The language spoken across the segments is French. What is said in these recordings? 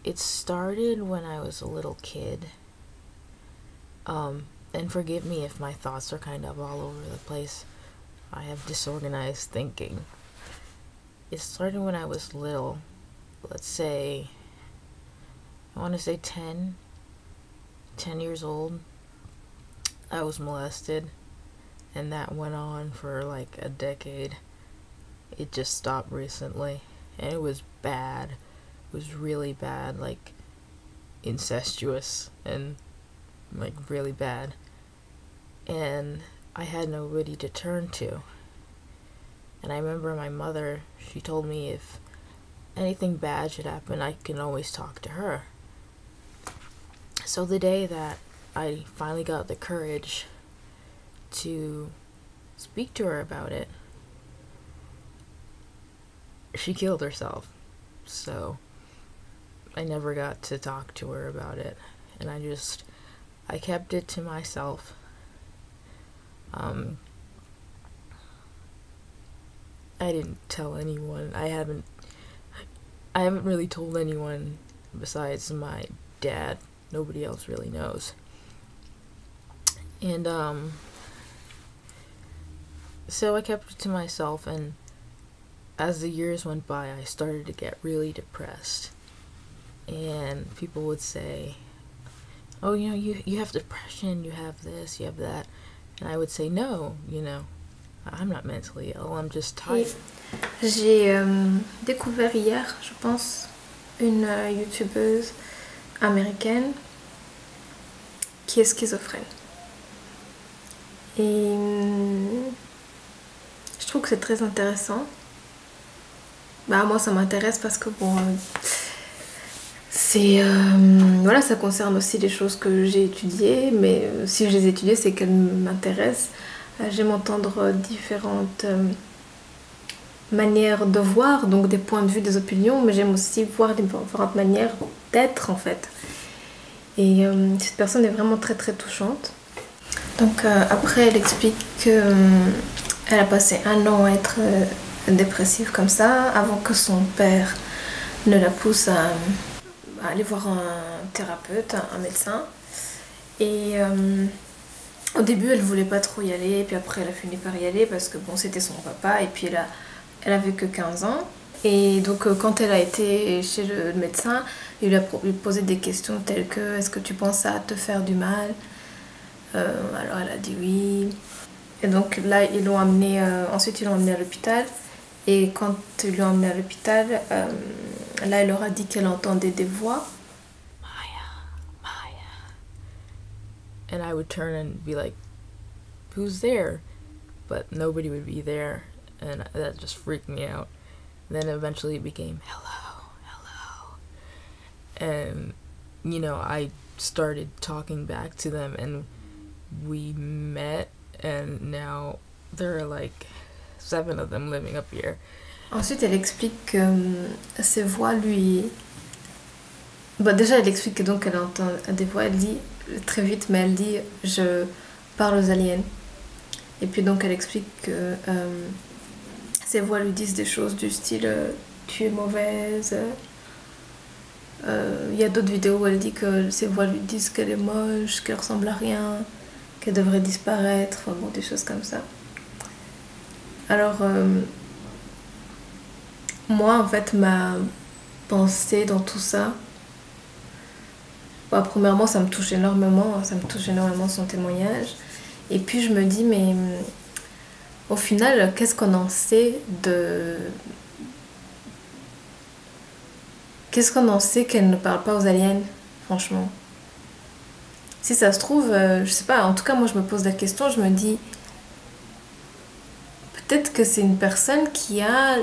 It started when I was a little kid. And forgive me if my thoughts are kind of all over the place. I have disorganized thinking. It started when I was little. Let's say, I want to say 10 years old. I was molested, and that went on for like a decade. It just stopped recently, and it was bad. It was really bad, like incestuous and like really bad. And I had nobody to turn to. And I remember my mother, she told me if anything bad should happen, I can always talk to her. So the day that I finally got the courage to speak to her about it, she killed herself. So I never got to talk to her about it. And I kept it to myself. I didn't tell anyone. I haven't really told anyone besides my dad. Nobody else really knows. And so I kept it to myself, and as the years went by, I started to get really depressed. And people would say, "Oh, you have depression, you have this, you have that." And I would say, "No, I'm not mentally ill, I'm just tired." J'ai découvert hier, je pense, une youtubeuse américaine qui est schizophrène. Et je trouve que c'est très intéressant. Bah, moi, ça m'intéresse parce que bon, voilà, ça concerne aussi des choses que j'ai étudiées, mais si je les ai étudiées, c'est qu'elles m'intéressent. J'aime entendre différentes manières de voir, donc des points de vue, des opinions, mais j'aime aussi voir différentes manières d'être en fait. Et cette personne est vraiment très très touchante. Donc après, elle explique qu'elle a passé 1 an à être dépressive comme ça, avant que son père ne la pousse à aller voir un thérapeute, un médecin. Et au début, elle voulait pas trop y aller, puis après, elle a fini par y aller parce que bon, c'était son papa, et puis elle avait que 15 ans. Et donc, quand elle a été chez le médecin, il lui a posé des questions telles que: est-ce que tu penses à te faire du mal? Alors, elle a dit oui. Et donc là, ensuite, ils l'ont emmenée à l'hôpital. Et quand ils l'ont emmenée à l'hôpital, là, elle leur a dit qu'elle entendait des voix. And I would turn and be like, "Who's there?" But nobody would be there, and that just freaked me out. And then eventually it became, "Hello, hello." And, I started talking back to them, and we met, and now there are like 7 of them living up here. Ensuite, elle explique que ces voix lui... Bon, déjà, elle explique que donc elle entend des voix, elle dit très vite, mais elle dit: je parle aux aliens. Et puis donc elle explique que ces voix lui disent des choses du style tu es mauvaise. Il y a d'autres vidéos où elle dit que ces voix lui disent qu'elle est moche, qu'elle ressemble à rien, qu'elle devrait disparaître, enfin bon, des choses comme ça. Alors moi en fait, ma pensée dans tout ça, bah, premièrement, ça me touche énormément son témoignage. Et puis je me dis, mais au final, qu'est-ce qu'on en sait Qu'est-ce qu'on en sait qu'elle ne parle pas aux aliens, franchement? Si ça se trouve, je sais pas, en tout cas moi je me pose la question, je me dis, peut-être que c'est une personne qui a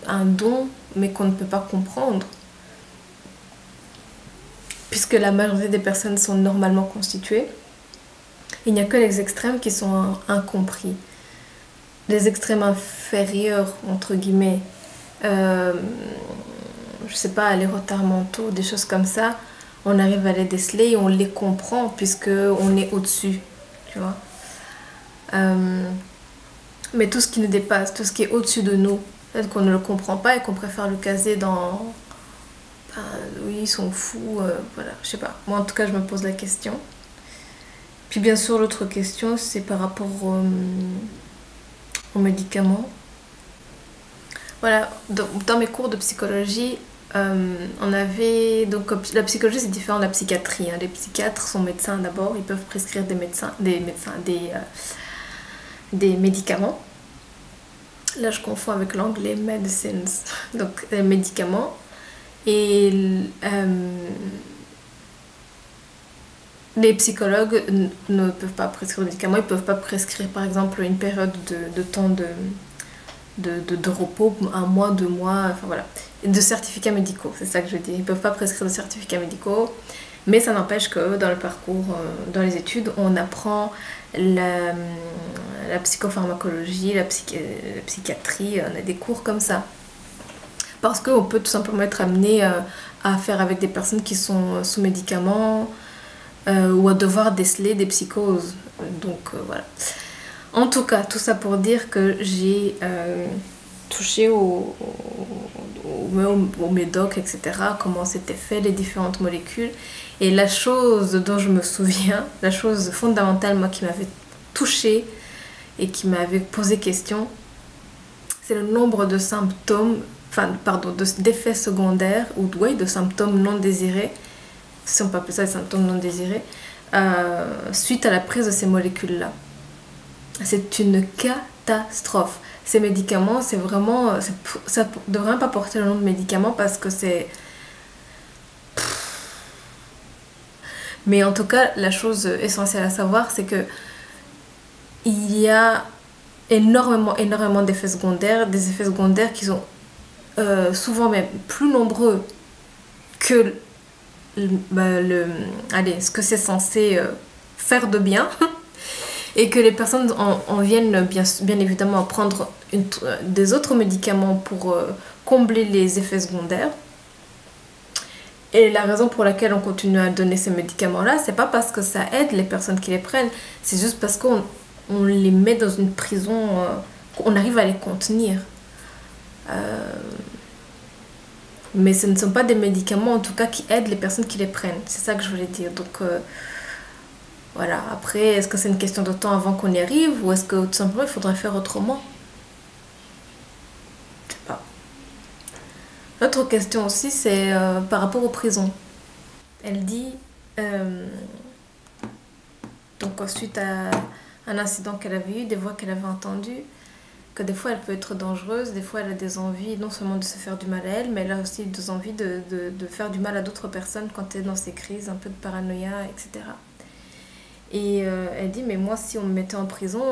un don, mais qu'on ne peut pas comprendre. Puisque la majorité des personnes sont normalement constituées, il n'y a que les extrêmes qui sont incompris. Les extrêmes inférieurs, entre guillemets, je sais pas, les retards mentaux, des choses comme ça, on arrive à les déceler et on les comprend puisqu'on est au-dessus, tu vois. Mais tout ce qui nous dépasse, tout ce qui est au-dessus de nous, peut-être qu'on ne le comprend pas et qu'on préfère le caser ben, oui, ils sont fous, voilà, je sais pas. Moi, en tout cas, je me pose la question. Puis, bien sûr, l'autre question, c'est par rapport aux médicaments. Voilà, dans mes cours de psychologie, on avait. Donc, la psychologie, c'est différent de la psychiatrie, hein. Les psychiatres sont médecins d'abord, ils peuvent prescrire des médicaments. Là, je confonds avec l'anglais medicines. Donc, les médicaments. Et les psychologues ne peuvent pas prescrire de médicaments. Ils ne peuvent pas prescrire, par exemple, une période de temps de repos, un mois, 2 mois, enfin voilà. De certificats médicaux, c'est ça que je dis. Ils ne peuvent pas prescrire de certificats médicaux. Mais ça n'empêche que dans le parcours, dans les études, on apprend la psychopharmacologie, la psychiatrie, on a des cours comme ça. Parce qu'on peut tout simplement être amené à faire avec des personnes qui sont sous médicaments ou à devoir déceler des psychoses. Donc voilà. En tout cas, tout ça pour dire que j'ai touché au médoc, etc., comment c'était fait, les différentes molécules. Et la chose dont je me souviens, la chose fondamentale, moi, qui m'avait touchée et qui m'avait posé question, c'est le nombre de symptômes, d'effets secondaires, ou ouais, de symptômes non désirés, si on peut appeler ça des symptômes non désirés, suite à la prise de ces molécules-là. C'est une catastrophe. Ces médicaments, c'est vraiment... ça ne devrait même pas porter le nom de médicament parce que c'est... Mais en tout cas, la chose essentielle à savoir, c'est que il y a énormément d'effets secondaires, des effets secondaires qui sont souvent même plus nombreux que ce que c'est censé faire de bien. Et que les personnes en viennent bien évidemment à prendre des autres médicaments pour combler les effets secondaires. Et la raison pour laquelle on continue à donner ces médicaments-là, c'est pas parce que ça aide les personnes qui les prennent, c'est juste parce qu'on les met dans une prison, qu'on arrive à les contenir. Mais ce ne sont pas des médicaments en tout cas qui aident les personnes qui les prennent. C'est ça que je voulais dire. Donc voilà, après, est-ce que c'est une question de temps avant qu'on y arrive ou est-ce que tout simplement il faudrait faire autrement? Je sais pas. L'autre question aussi, c'est par rapport aux prisons. Elle dit, donc suite à un incident qu'elle avait eu, des voix qu'elle avait entendues, que des fois elle peut être dangereuse, des fois elle a des envies non seulement de se faire du mal à elle, mais elle a aussi des envies de faire du mal à d'autres personnes quand elle est dans ces crises, un peu de paranoïa, etc. Et elle dit, mais moi, si on me mettait en prison,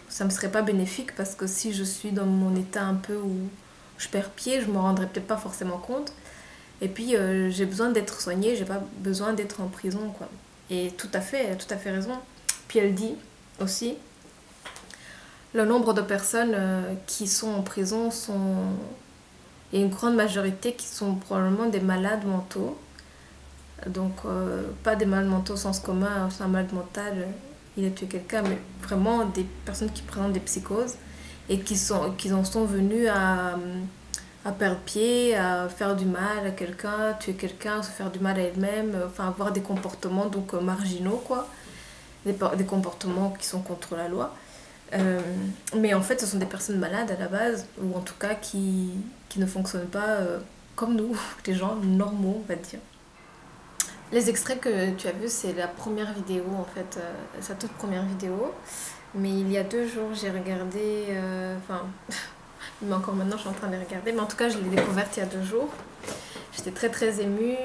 ça me serait pas bénéfique parce que si je suis dans mon état un peu où je perds pied, je me rendrais peut-être pas forcément compte. Et puis, j'ai besoin d'être soignée, j'ai pas besoin d'être en prison, quoi. Et tout à fait, elle a tout à fait raison. Puis elle dit aussi, le nombre de personnes qui sont en prison il y a une grande majorité qui sont probablement des malades mentaux. Donc, pas des malades mentaux au sens commun, c'est un malade mental, il a tué quelqu'un, mais vraiment des personnes qui présentent des psychoses et qui en sont venues à perdre pied, à faire du mal à quelqu'un, tuer quelqu'un, se faire du mal à elle-même, enfin avoir des comportements donc marginaux, quoi, des comportements qui sont contre la loi. Mais en fait, ce sont des personnes malades à la base, ou en tout cas qui ne fonctionnent pas comme nous, des gens normaux, on va dire. Les extraits que tu as vus, c'est la première vidéo, en fait, sa toute première vidéo. Mais il y a 2 jours, j'ai regardé, mais encore maintenant, je suis en train de les regarder. Mais en tout cas, je l'ai découverte il y a 2 jours. J'étais très très émue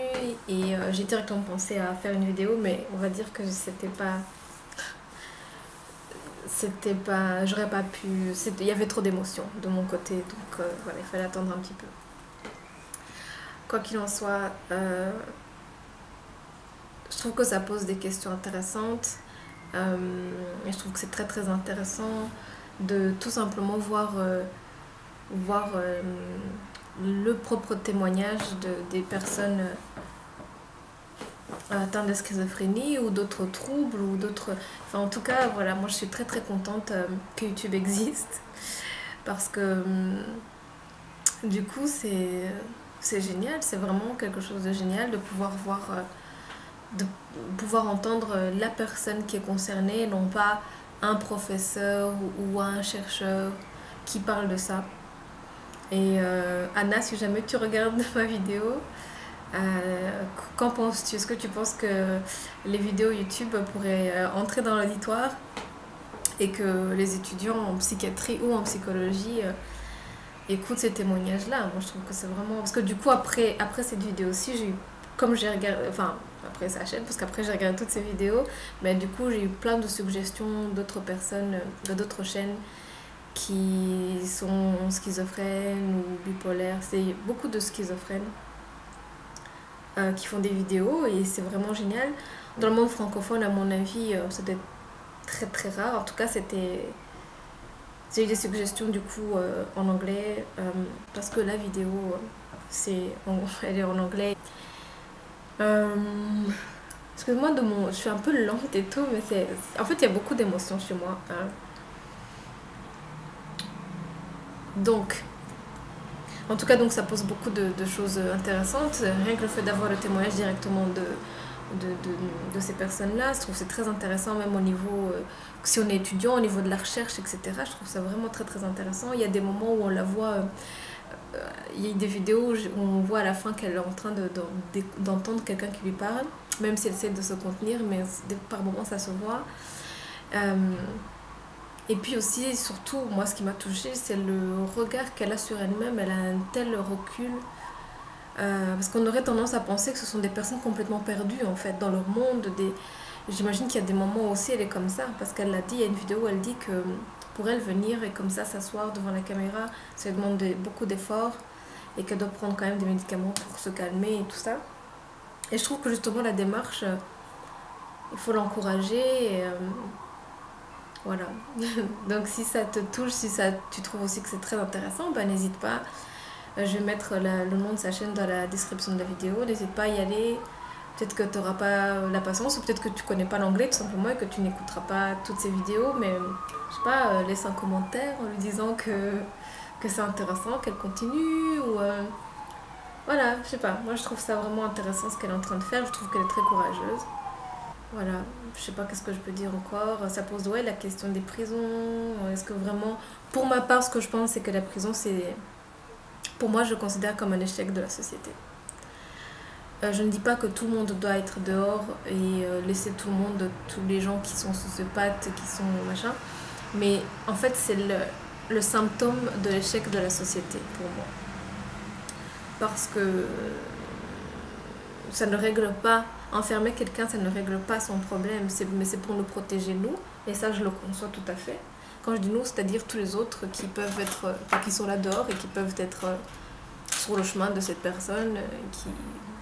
et j'ai directement pensé à faire une vidéo, mais on va dire que c'était pas, j'aurais pas pu, il y avait trop d'émotions de mon côté, donc voilà, il fallait attendre un petit peu. Quoi qu'il en soit, je trouve que ça pose des questions intéressantes et je trouve que c'est très très intéressant de tout simplement voir le propre témoignage des personnes atteintes de schizophrénie ou d'autres troubles ou d'autres... Enfin en tout cas voilà, moi je suis très très contente que YouTube existe parce que du coup c'est c'est génial, c'est vraiment quelque chose de génial de pouvoir voir, de pouvoir entendre la personne qui est concernée, non pas un professeur ou un chercheur qui parle de ça. Et Anna, si jamais tu regardes ma vidéo, qu'en penses-tu? Est-ce que tu penses que les vidéos YouTube pourraient entrer dans l'auditoire et que les étudiants en psychiatrie ou en psychologie écoutent ces témoignages-là? Moi, je trouve que c'est vraiment... Parce que du coup, après cette vidéo-ci, j'ai eu... Comme j'ai regardé... Enfin, après sa chaîne, parce qu'après j'ai regardé toutes ces vidéos, mais du coup, j'ai eu plein de suggestions d'autres personnes, d'autres chaînes qui sont schizophrènes ou bipolaires. C'est beaucoup de schizophrènes qui font des vidéos et c'est vraiment génial. Dans le monde francophone, à mon avis, ça doit être très très rare. En tout cas, j'ai eu des suggestions du coup en anglais parce que la vidéo, elle est en anglais. Excuse-moi je suis un peu lente et tout, mais en fait, il y a beaucoup d'émotions chez moi. Hein. Donc, en tout cas, donc, ça pose beaucoup de choses intéressantes. Rien que le fait d'avoir le témoignage directement de ces personnes-là, je trouve que c'est très intéressant, même au niveau, si on est étudiant, au niveau de la recherche, etc. Je trouve ça vraiment très très intéressant. Il y a des moments où on la voit, il y a des vidéos où on voit à la fin qu'elle est en train d'entendre quelqu'un qui lui parle, même si elle essaie de se contenir, mais par moments ça se voit. Et puis aussi, surtout, moi ce qui m'a touchée, c'est le regard qu'elle a sur elle-même. Elle a un tel recul. Parce qu'on aurait tendance à penser que ce sont des personnes complètement perdues en fait dans leur monde. J'imagine qu'il y a des moments aussi elle est comme ça. Parce qu'elle l'a dit, il y a une vidéo où elle dit que pour elle venir et comme ça s'asseoir devant la caméra, ça lui demande beaucoup d'efforts. Et qu'elle doit prendre quand même des médicaments pour se calmer et tout ça. Et je trouve que justement la démarche, il faut l'encourager. Et, voilà. Donc si ça te touche, si tu trouves aussi que c'est très intéressant, ben, n'hésite pas. Je vais mettre le nom de sa chaîne dans la description de la vidéo. N'hésite pas à y aller. Peut-être que tu n'auras pas la patience ou peut-être que tu ne connais pas l'anglais tout simplement et que tu n'écouteras pas toutes ces vidéos. Mais je sais pas, laisse un commentaire en lui disant que c'est intéressant, qu'elle continue. Ou voilà, je sais pas. Moi je trouve ça vraiment intéressant ce qu'elle est en train de faire. Je trouve qu'elle est très courageuse. Voilà, je sais pas qu'est-ce que je peux dire encore. Ça pose la question des prisons. Est-ce que vraiment, pour ma part, ce que je pense, c'est que la prison, pour moi, je considère comme un échec de la société. Je ne dis pas que tout le monde doit être dehors et laisser tout le monde, tous les gens qui sont sociopathes, qui sont machin. Mais en fait, c'est le symptôme de l'échec de la société pour moi. Parce que ça ne règle pas. Enfermer quelqu'un, ça ne règle pas son problème, mais c'est pour nous protéger nous, et ça je le conçois tout à fait. Quand je dis nous, c'est-à-dire tous les autres qui peuvent être, qui sont là dehors et qui peuvent être sur le chemin de cette personne qui,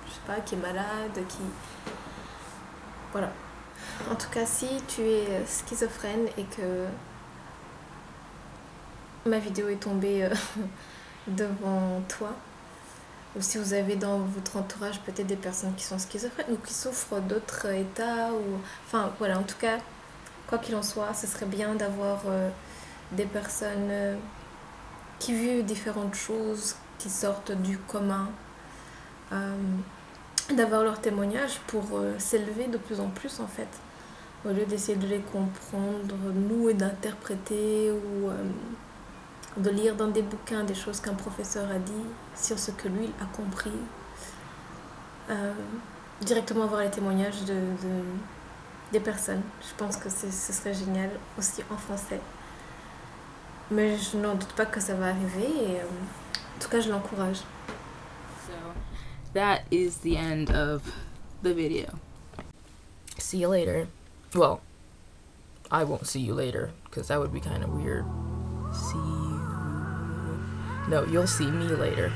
je sais pas, qui est malade, qui... Voilà. En tout cas, si tu es schizophrène et que ma vidéo est tombée devant toi, ou si vous avez dans votre entourage peut-être des personnes qui sont schizophrènes ou qui souffrent d'autres états, ou... Enfin, voilà, en tout cas, quoi qu'il en soit, ce serait bien d'avoir des personnes qui vivent différentes choses, qui sortent du commun, d'avoir leur témoignage pour s'élever de plus en plus, en fait. Au lieu d'essayer de les comprendre, nous, et d'interpréter, ou... de lire dans des bouquins des choses qu'un professeur a dit sur ce que lui a compris. Directement voir les témoignages des personnes. Je pense que ce serait génial aussi en français. Mais je n'en doute pas que ça va arriver et en tout cas je l'encourage. So that is the end of the video. See you later. Well, I won't see you later because that would be kind of weird. See you. No, you'll see me later.